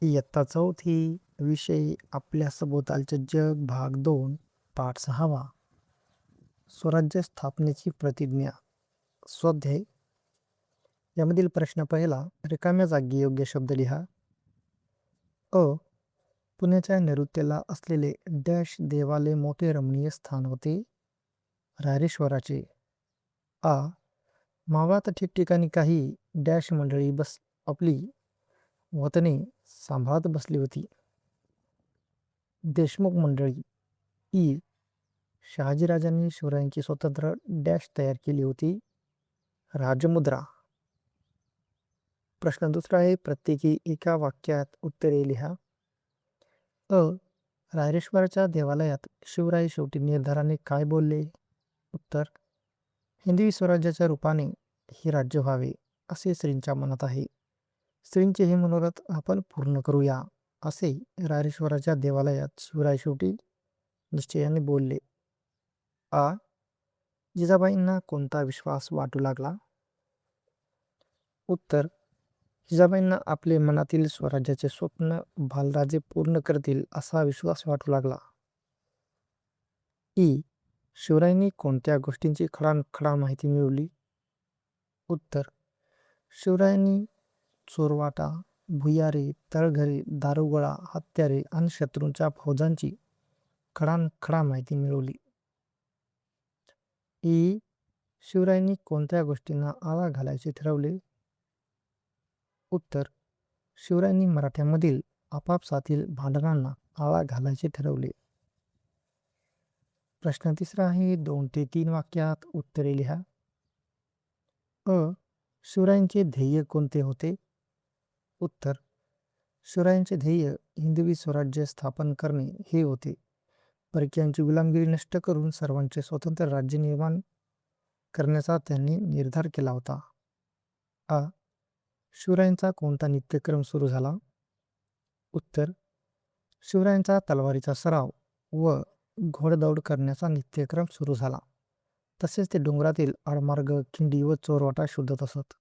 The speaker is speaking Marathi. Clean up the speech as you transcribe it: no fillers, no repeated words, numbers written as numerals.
इयत्ता चौथी विषय आपल्या सभोवतालचे जग भाग 2 पाठ 6वा स्वराज्य स्थापनेची प्रतिज्ञा स्वाध्याय. यामधील प्रश्न पहिला, रिकाम्या जागी योग्य शब्द लिहा. अ. पुण्याच्या नैऋत्येला असलेले डॅश देवालय मोठे रमणीय स्थान होते. रायरेश्वराचे. आ. मावळात ठिकठिकाणी काही डॅश मंडळी आपली वतने सांभाळत बसली होती. देशमुख मंडळी. ई. शहाजीराजांनी शिवरायांची स्वतंत्र डॅश तयार केली होती. राजमुद्रा. प्रश्न दुसरा आहे, प्रत्येकी एका वाक्यात उत्तरे लिहा. अ. रायरेश्वराच्या देवालयात शिवराय शेवटी निर्धाराने काय बोलले? उत्तर, हिंदवी स्वराज्याच्या रूपाने हे राज्य व्हावे असे श्रींच्या मनात आहे. श्रींचे हे मनोरथ आपण पूर्ण करूया असे रायरेश्वराच्या देवालयात शिवराय शेवटी निश्चयाने बोलले. आ. जिजाबाईंना कोणता विश्वास वाटू लागला? उत्तर, जिजाबाईंना आपले मनातील स्वराज्याचे स्वप्न बालराजे पूर्ण करतील असा विश्वास वाटू लागला. ई. शिवरायांनी कोणत्या गोष्टींची खडानखडा माहिती मिळवली? उत्तर, शिवरायांनी चोरवाटा, भुयारे, तळघरे, दारुगोळा, हत्यारे आणि शत्रूंच्या फौजांची खडानखडा माहिती मिळवली. ई. शिवरायांनी कोणत्या गोष्टींना आळा घालायचे ठरवले? उत्तर, शिवरायांनी मराठ्यांमधील आपापसातील भांडणांना आळा घालायचे ठरवले. प्रश्न तिसरा आहे, 2 ते 3 वाक्यात उत्तरे लिहा. अ. शिवरायांचे ध्येय कोणते होते? उत्तर, शिवरायांचे ध्येय हिंदवी स्वराज्य स्थापन करणे हे होते. परकीयांची गुलामगिरी नष्ट करून सर्वांचे स्वतंत्र राज्य निर्माण करण्याचा त्यांनी निर्धार केला होता. आ. शिवरायांचा कोणता नित्यक्रम सुरू झाला? उत्तर, शिवरायांचा तलवारीचा सराव व घोडदौड करण्याचा नित्यक्रम सुरू झाला. तसेच ते डोंगरातील आडमार्ग, खिंडी व चोरवाटा शोधत असत.